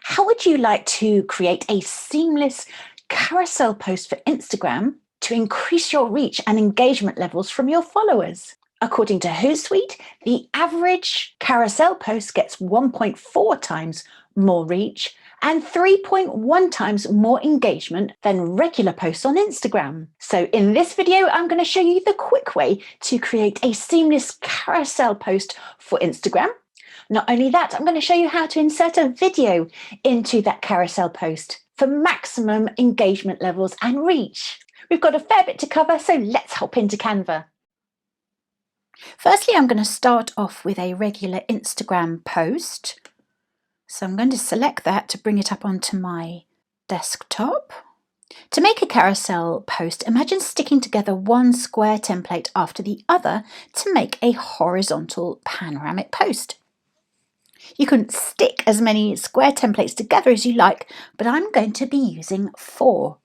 How would you like to create a seamless carousel post for Instagram to increase your reach and engagement levels from your followers? According to Hootsuite, the average carousel post gets 1.4 times more reach and 3.1 times more engagement than regular posts on Instagram. So in this video, I'm going to show you the quick way to create a seamless carousel post for Instagram. Not only that, I'm going to show you how to insert a video into that carousel post for maximum engagement levels and reach. We've got a fair bit to cover, so let's hop into Canva. Firstly, I'm going to start off with a regular Instagram post. So I'm going to select that to bring it up onto my desktop. To make a carousel post, imagine sticking together one square template after the other to make a horizontal panoramic post. You can stick as many square templates together as you like, but I'm going to be using 4.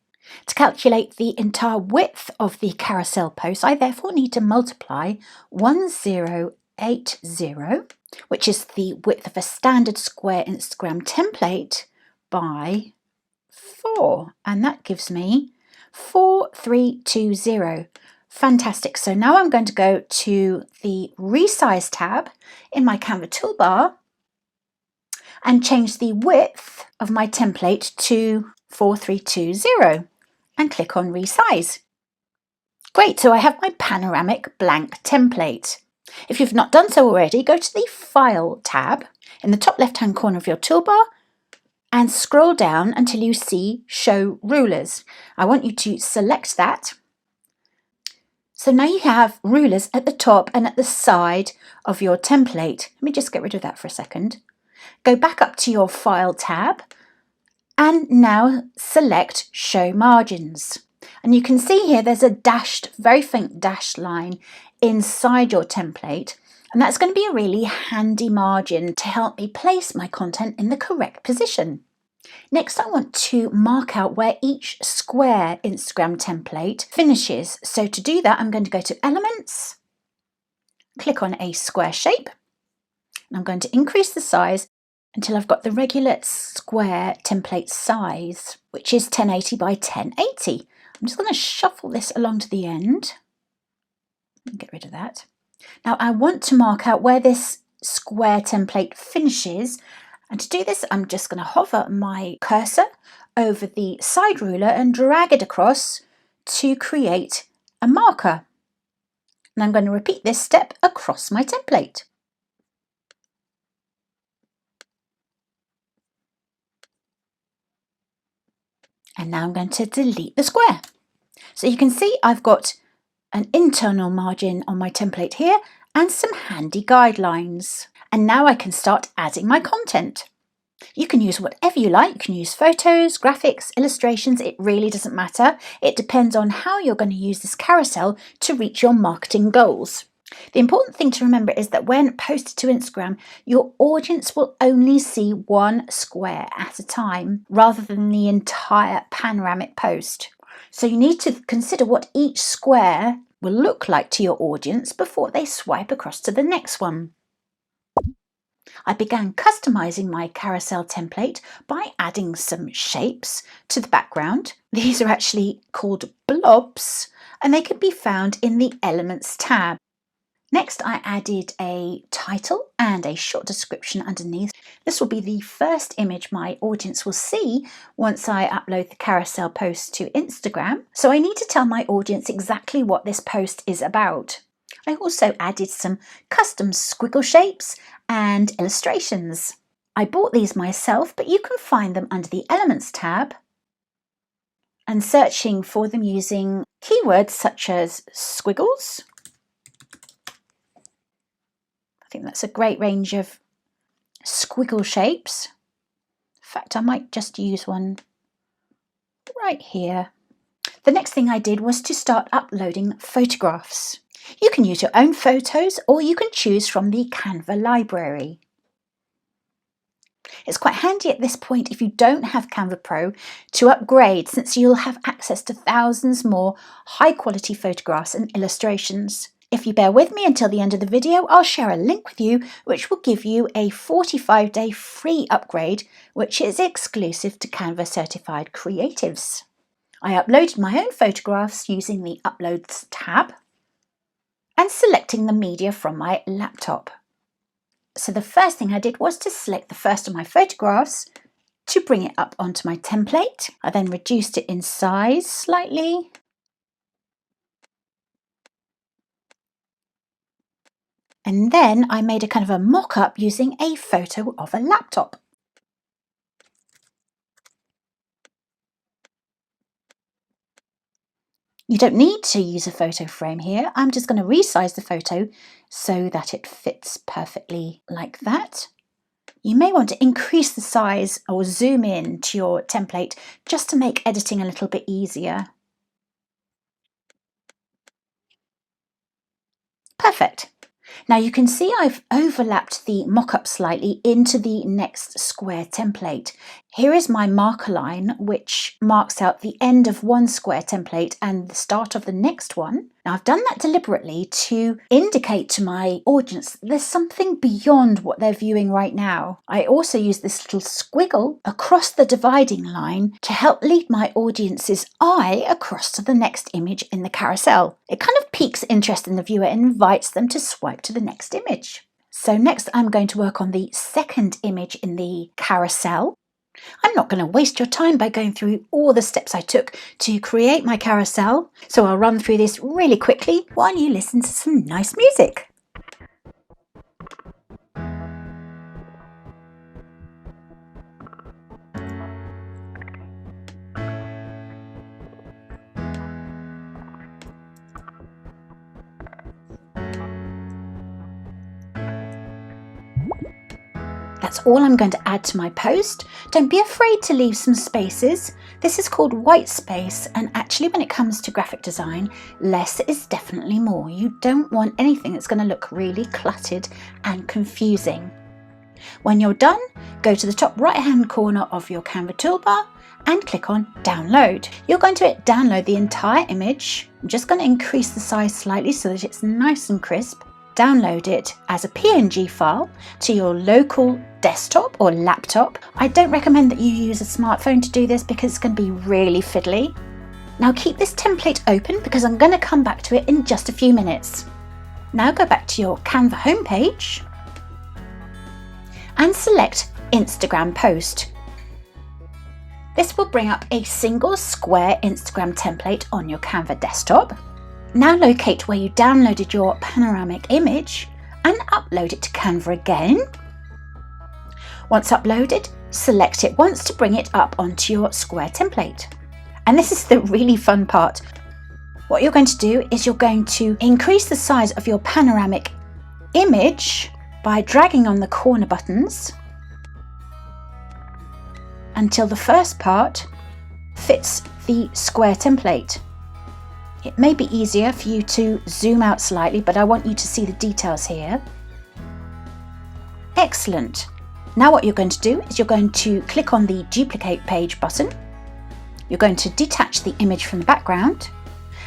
To calculate the entire width of the carousel post, I therefore need to multiply 1080, which is the width of a standard square Instagram template, by 4, and that gives me 4320. Fantastic. So now I'm going to go to the Resize tab in my Canva toolbar and change the width of my template to 4320 and click on Resize. Great, so I have my panoramic blank template. If you've not done so already, go to the File tab in the top left-hand corner of your toolbar and scroll down until you see Show Rulers. I want you to select that. So now you have rulers at the top and at the side of your template. Let me just get rid of that for a second. Go back up to your File tab and now select Show Margins. And you can see here there's a dashed, very faint dashed line inside your template, and that's going to be a really handy margin to help me place my content in the correct position. Next, I want to mark out where each square Instagram template finishes. So to do that, I'm going to go to Elements, click on a square shape, and I'm going to increase the size until I've got the regular square template size, which is 1080 by 1080. I'm just going to shuffle this along to the end and get rid of that. Now I want to mark out where this square template finishes, and to do this I'm just going to hover my cursor over the side ruler and drag it across to create a marker. And I'm going to repeat this step across my template. And now I'm going to delete the square. So you can see I've got an internal margin on my template here and some handy guidelines. And now I can start adding my content. You can use whatever you like. You can use photos, graphics, illustrations. It really doesn't matter. It depends on how you're going to use this carousel to reach your marketing goals. The important thing to remember is that when posted to Instagram, your audience will only see one square at a time rather than the entire panoramic post. So you need to consider what each square will look like to your audience before they swipe across to the next one. I began customizing my carousel template by adding some shapes to the background. These are actually called blobs and they can be found in the Elements tab. Next, I added a title and a short description underneath. This will be the first image my audience will see once I upload the carousel post to Instagram. So I need to tell my audience exactly what this post is about. I also added some custom squiggle shapes and illustrations. I bought these myself, but you can find them under the Elements tab and searching for them using keywords such as squiggles. I think that's a great range of squiggle shapes. In fact, I might just use one right here. The next thing I did was to start uploading photographs. You can use your own photos or you can choose from the Canva library. It's quite handy at this point if you don't have Canva Pro to upgrade, since you'll have access to thousands more high quality photographs and illustrations. If you bear with me until the end of the video, I'll share a link with you which will give you a 45-day free upgrade, which is exclusive to Canva certified creatives. I uploaded my own photographs using the Uploads tab and selecting the media from my laptop. So the first thing I did was to select the first of my photographs to bring it up onto my template. I then reduced it in size slightly. And then I made a kind of a mock-up using a photo of a laptop. You don't need to use a photo frame here. I'm just going to resize the photo so that it fits perfectly like that. You may want to increase the size or zoom in to your template just to make editing a little bit easier. Perfect. Now you can see I've overlapped the mock-up slightly into the next square template. Here is my marker line, which marks out the end of one square template and the start of the next one. Now I've done that deliberately to indicate to my audience that there's something beyond what they're viewing right now. I also use this little squiggle across the dividing line to help lead my audience's eye across to the next image in the carousel. It kind of piques interest in the viewer and invites them to swipe to the next image. So next I'm going to work on the second image in the carousel. I'm not going to waste your time by going through all the steps I took to create my carousel, so I'll run through this really quickly while you listen to some nice music. That's all I'm going to add to my post. Don't be afraid to leave some spaces. This is called white space, and actually when it comes to graphic design, less is definitely more. You don't want anything that's going to look really cluttered and confusing. When you're done, go to the top right hand corner of your Canva toolbar and click on download. You're going to download the entire image. I'm just going to increase the size slightly so that it's nice and crisp. Download it as a PNG file to your local desktop or laptop. I don't recommend that you use a smartphone to do this because it's going to be really fiddly. Now keep this template open because I'm going to come back to it in just a few minutes. Now go back to your Canva homepage and select Instagram post. This will bring up a single square Instagram template on your Canva desktop. Now locate where you downloaded your panoramic image and upload it to Canva again. Once uploaded, select it once to bring it up onto your square template. And this is the really fun part. What you're going to do is you're going to increase the size of your panoramic image by dragging on the corner buttons until the first part fits the square template. It may be easier for you to zoom out slightly, but I want you to see the details here. Excellent. Now what you're going to do is you're going to click on the duplicate page button. You're going to detach the image from the background,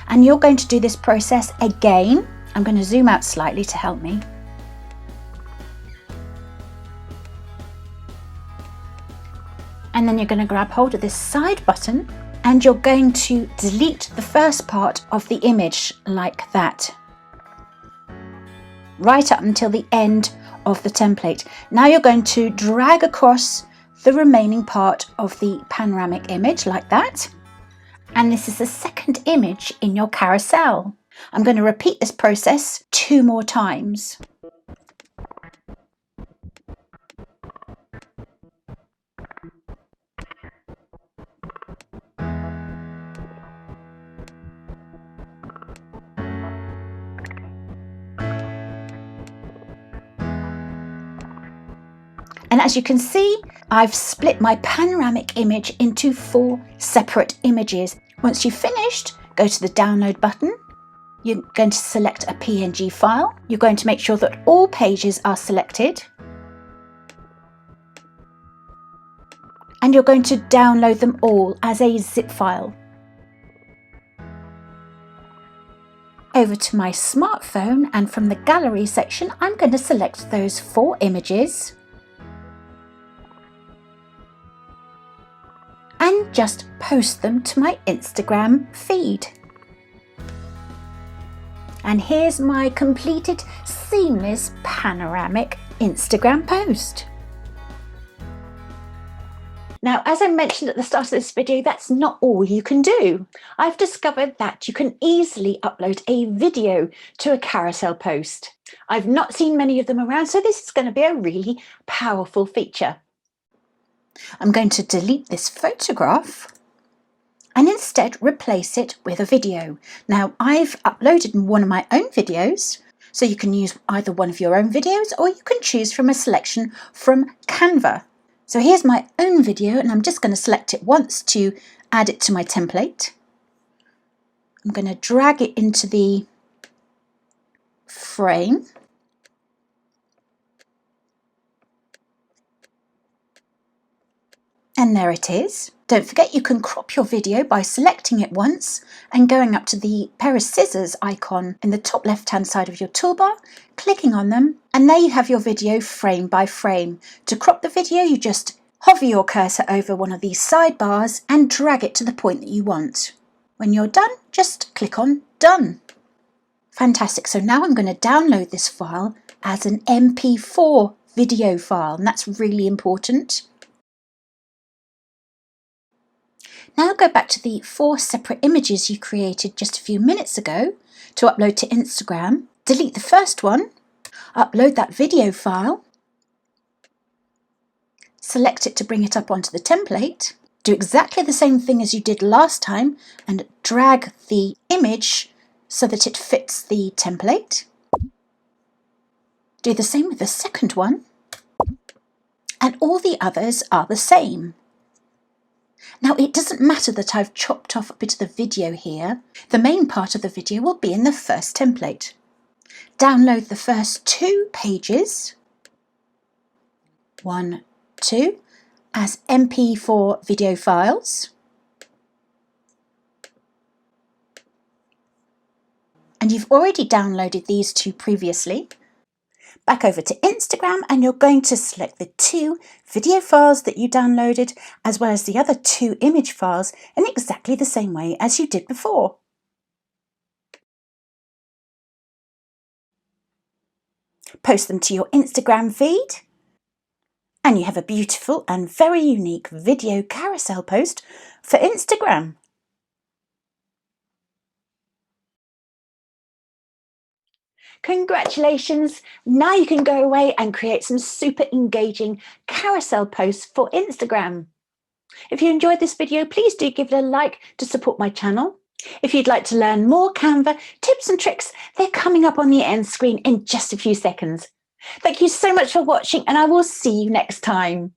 and you're going to do this process again. I'm going to zoom out slightly to help me. And then you're going to grab hold of this side button and you're going to delete the first part of the image like that, right up until the end of the template. Now you're going to drag across the remaining part of the panoramic image like that. And this is the second image in your carousel. I'm going to repeat this process 2 more times. And as you can see, I've split my panoramic image into 4 separate images. Once you've finished, go to the download button. You're going to select a PNG file. You're going to make sure that all pages are selected. And you're going to download them all as a zip file. over to my smartphone, and from the gallery section I'm going to select those 4 images and just post them to my Instagram feed. And here's my completed seamless panoramic Instagram post. Now, as I mentioned at the start of this video, that's not all you can do. I've discovered that you can easily upload a video to a carousel post. I've not seen many of them around, so this is going to be a really powerful feature. I'm going to delete this photograph and instead replace it with a video. Now, I've uploaded one of my own videos, so you can use either one of your own videos or you can choose from a selection from Canva. So here's my own video, and I'm just going to select it once to add it to my template. I'm going to drag it into the frame. And there it is. Don't forget you can crop your video by selecting it once and going up to the pair of scissors icon in the top left hand side of your toolbar, clicking on them, and there you have your video frame by frame. To crop the video, you just hover your cursor over one of these sidebars and drag it to the point that you want. When you're done, just click on Done. Fantastic. So now I'm going to download this file as an MP4 video file, and that's really important. Now go back to the 4 separate images you created just a few minutes ago to upload to Instagram. Delete the first one, upload that video file, select it to bring it up onto the template, do exactly the same thing as you did last time and drag the image so that it fits the template. Do the same with the second one, and all the others are the same. Now, it doesn't matter that I've chopped off a bit of the video here. The main part of the video will be in the first template. Download the first 2 pages, 1, 2, as MP4 video files. And you've already downloaded these 2 previously. Back over to Instagram, and you're going to select the 2 video files that you downloaded as well as the other 2 image files in exactly the same way as you did before. Post them to your Instagram feed and you have a beautiful and very unique video carousel post for Instagram. Congratulations! Now you can go away and create some super engaging carousel posts for Instagram. If you enjoyed this video, please do give it a like to support my channel. If you'd like to learn more Canva tips and tricks, they're coming up on the end screen in just a few seconds. Thank you so much for watching, and I will see you next time.